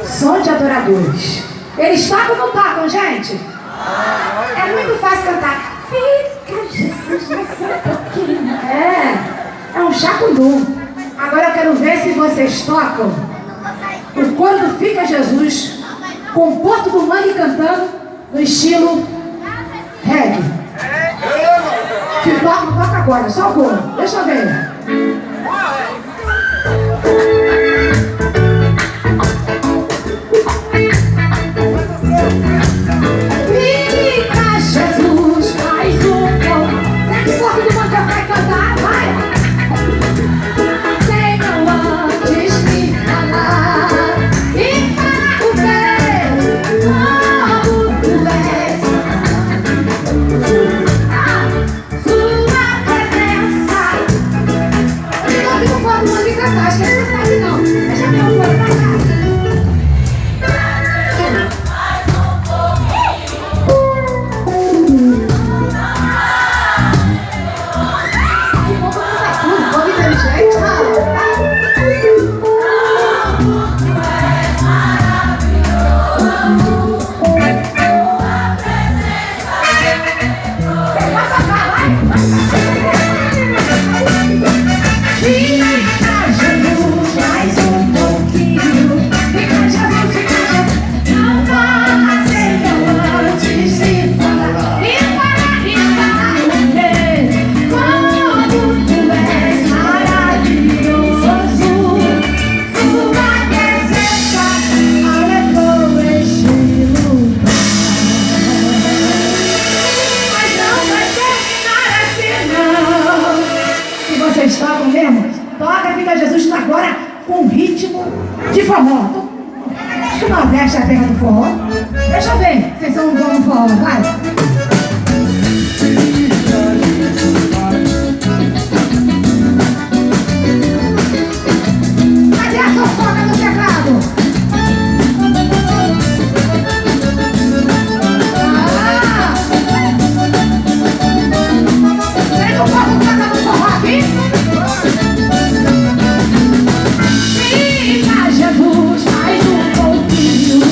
Som de adoradores. Eles tocam ou não tocam, gente? É muito fácil cantar. Fica Jesus mais um pouquinho. É um chacundum. Agora eu quero ver se vocês tocam o coro do Fica Jesus com o Porto do Mangue cantando no estilo reggae. Que toca agora, só o coro. Deixa eu ver. Fica Jesus mais um pouco. Será que o Porto do Mangue vai cantar? Vai! Senhor, antes de falar e falar o teu, como tu és. Sua presença. Eu não ouvi o Porto do Mangue cantar, acho que ele não sabe não. Deixa eu ver o Porto pra cá. Tocam mesmo? Toca, Fica Jesus agora com ritmo de forró. Acho que o Nordeste é a terra do forró. Deixa eu ver, vocês são bons no forró, vai. Cadê a sofona do teclado? Vem no povo toca no forró aqui. Fica Jesus mais um pouquinho.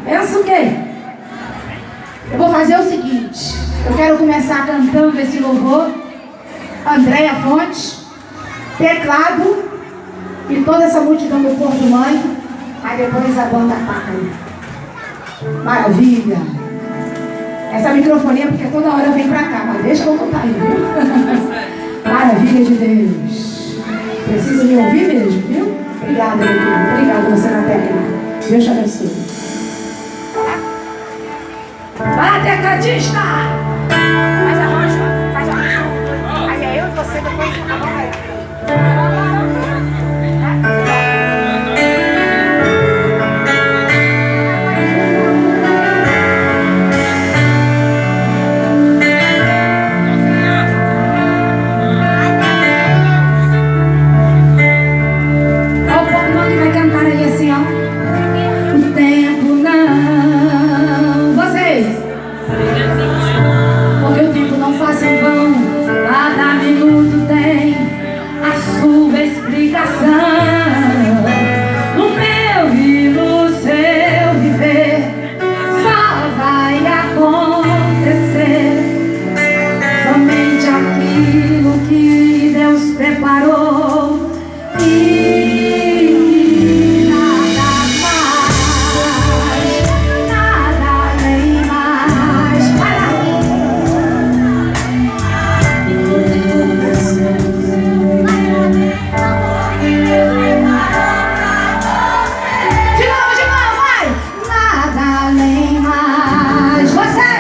Pensa o quê? Eu vou fazer o seguinte. Eu quero começar cantando esse louvor. Andréia Fontes, teclado e toda essa multidão do Porto do Mangue. Aí depois a banda para. Maravilha. Essa microfonia porque toda hora vem pra cá, mas deixa eu botar aí, viu? Maravilha de Deus. Precisa me ouvir mesmo, viu? Obrigada, meu querido. Obrigada, você na técnica. Deus te abençoe. Vai, tecladista! Faz arranjo, faz arranjo. Aí é eu e você depois. Porque o tempo não faz em vão, cada minuto tem a sua preparou. E nada mais, nada nem mais. Vai lá. De novo, vai. Nada nem mais. Você.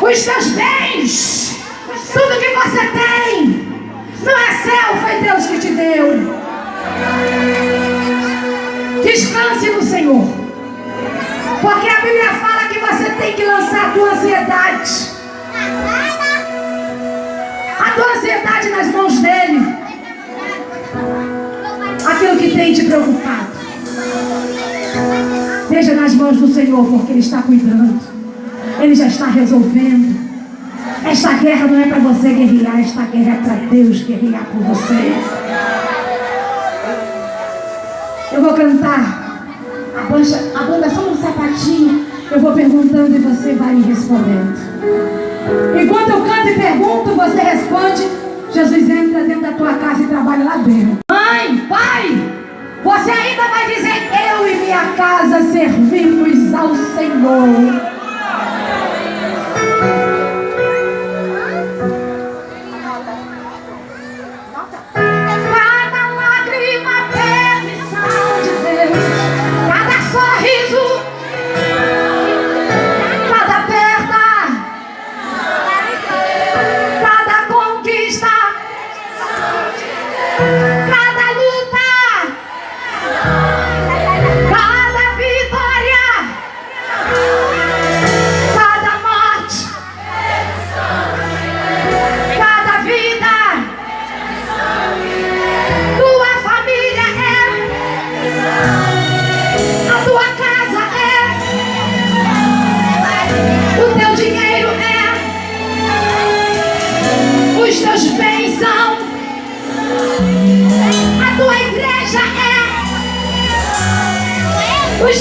Os teus bens, tudo que você tem, não é seu, foi Deus que te deu. Descanse no Senhor, porque a Bíblia fala que você tem que lançar a tua ansiedade nas mãos dele. Aquilo que tem te preocupado, deixa nas mãos do Senhor, porque Ele está cuidando, Ele já está resolvendo. Esta guerra não é para você guerrear, esta guerra é para Deus guerrear por você. Eu vou cantar a banda só um sapatinho. Eu vou perguntando e você vai me respondendo. Enquanto eu canto e pergunto, você responde. Jesus entra dentro da tua casa e trabalha lá dentro. Mãe, pai, você ainda vai dizer: eu e minha casa servimos ao Senhor. Cada lágrima é missão de Deus, cada sorriso, cada perda, cada conquista, cada luta, cada vitória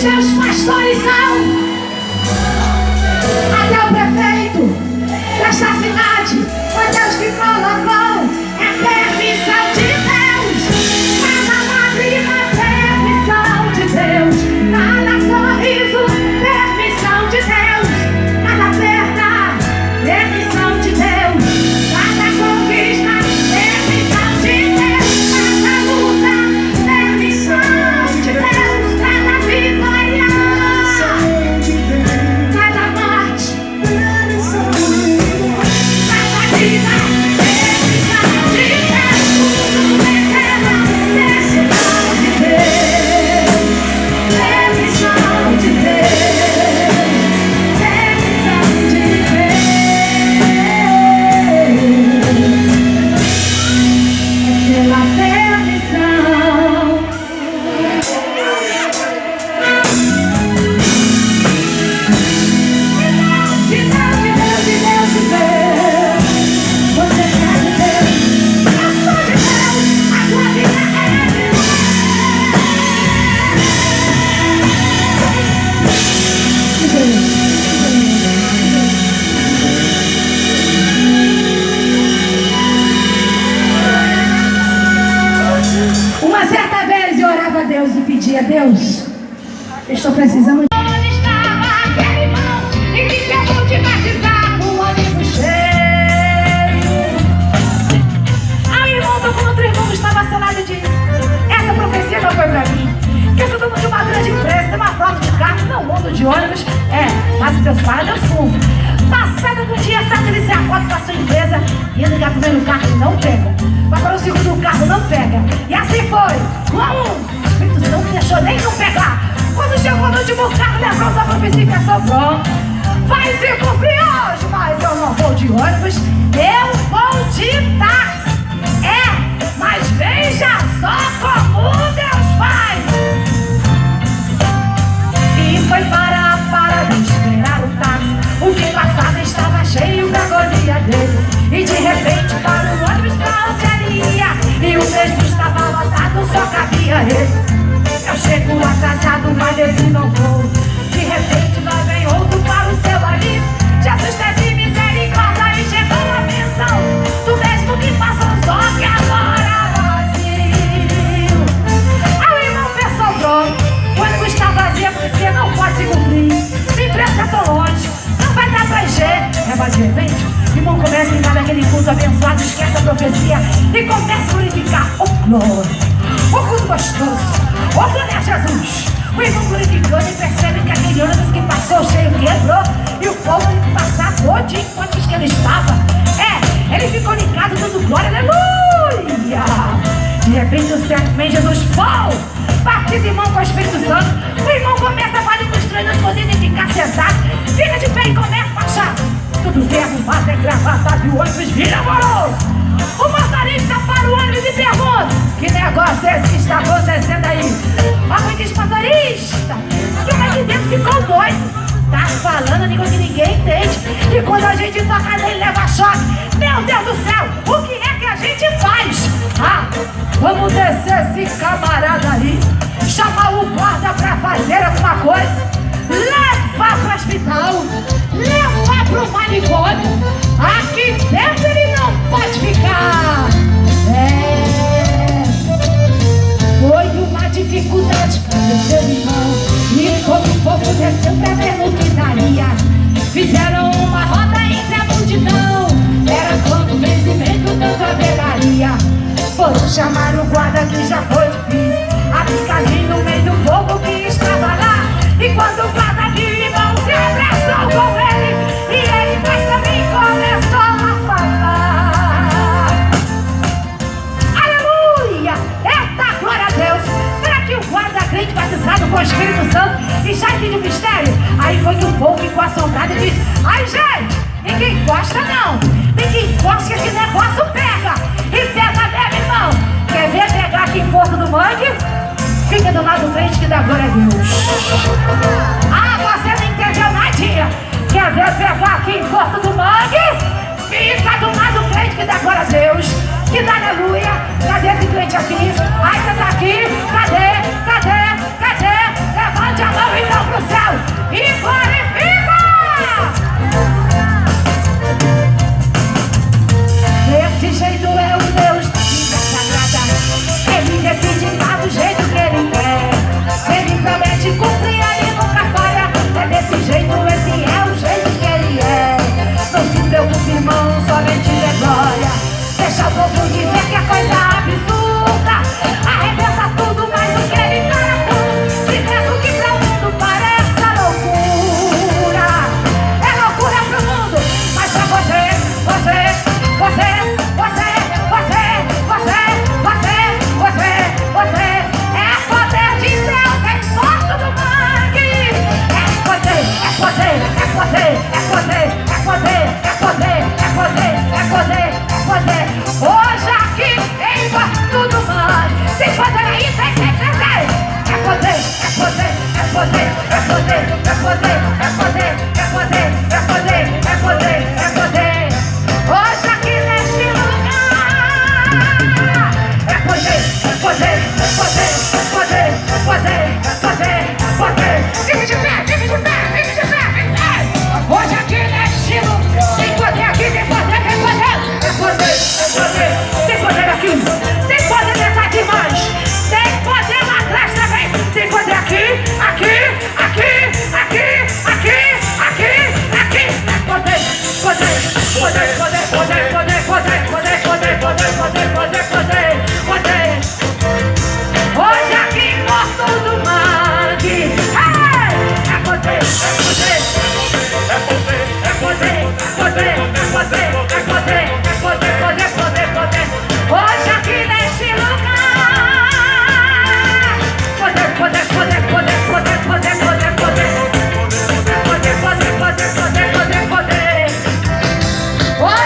os teus pastores são. Até o prefeito desta cidade foi Deus que colocou. É permissão de Deus. Cada lágrima, permissão de Deus. Cada sorriso, permissão de Deus. Cada perda, permissão de Deus. Cada conquista, permissão de Deus. Cada luta, permissão de Deus. Cada vitória, cada morte, cada vida, permissão de Deus. Tudo eterna, permissão de Deus. Permissão de Deus. Permissão de Deus. Pela permissão. De Deus, de Deus, de Deus, de Deus. Você é de Deus. Eu sou de Deus. A tua vida é de Deus. Uma certa vez eu orava a Deus e pedia a Deus, eu estou precisando de... Onde estava aquele irmão e me chamou de batizar no ônibus cheio? Aí o irmão do contra irmão estava selado e disse: essa profecia não foi pra mim, que eu sou dono de uma grande empresa, tem uma frota de carros, não mundo de ônibus. Mas o Deus para, Deus cumpre. Passado no dia certo, ele se acorda para a sua empresa e ele liga primeiro carro e não pega. Vai para o segundo carro, não pega. E assim foi. O Espírito Santo não deixou nem não pegar. Quando chegou no último carro, lembrou da profecia e pensou: pronto, vai se cumprir hoje, mas eu não vou de ônibus, eu vou de táxi. Mas veja só como Deus faz. E foi para esperar o táxi. O que passava estava cheio da agonia dele. E de repente para o ônibus pra onde ele ia, e o mesmo estava lotado, só cabia ele. Eu chego atrasado, mas esse não vou. De repente lá vem outro para o seu alívio. Jesus teve misericórdia e chegou a bênção do mesmo que passou, só que agora vazio. Aí o irmão pensou: pronto, o ônibus está vazio, a profecia não pode se cumprir. Me empresta tão longe, não vai dar pra encher. Mas de repente o irmão começa a entrar naquele culto abençoado, esquece a profecia e começa a glorificar. Oh glória, oh culto gostoso, oh glória a Jesus. O irmão glorificando e percebe que aquele ônibus que passou cheio quebrou, e o povo teve que passar todinho quantos que ele estava. Ele ficou ligado dando glória, aleluia. De repente o certo vem Jesus, pô, batiza o irmão com o Espírito Santo. O irmão começa a fazer os treinos podendo ficar sentado, fica de pé e começa a marchar. Tudo bem arrumado, é gravatado, e o ônibus vira amoroso. O motorista para o ônibus e pergunta: que negócio é esse que está acontecendo aí? A mãe diz: motorista, que o aqui dentro ficou doido, tá falando a língua que ninguém entende, e quando a gente toca nele leva choque. Meu Deus do céu, o que é que a gente faz? Vamos descer esse camarada aí, chamar o guarda pra fazer alguma coisa, levar pro hospital, levar pro manicômio. Aqui dentro ele não pode ficar. Foi uma dificuldade para o seu irmão, e todo o povo desceu pra ver no que daria. Fizeram uma roda entre a multidão, era quando o vencimento tanto haveria. Foram chamar o guarda que já foi difícil, ficar ali no meio do povo que estava lá. E quando o guarda viu o irmão, se abraçou com ele, e ele mais também começou a falar. Aleluia! Eita, glória a Deus! Para que o guarda crente batizado com o Espírito Santo e já entende o mistério. Aí foi que o povo ficou assombrado e disse: ai gente, ninguém gosta não, ninguém gosta que esse negócio pega. E pega mesmo, irmão. Quer ver pegar aqui em Porto do Mangue? Fica do lado do crente que dá glória a Deus. Você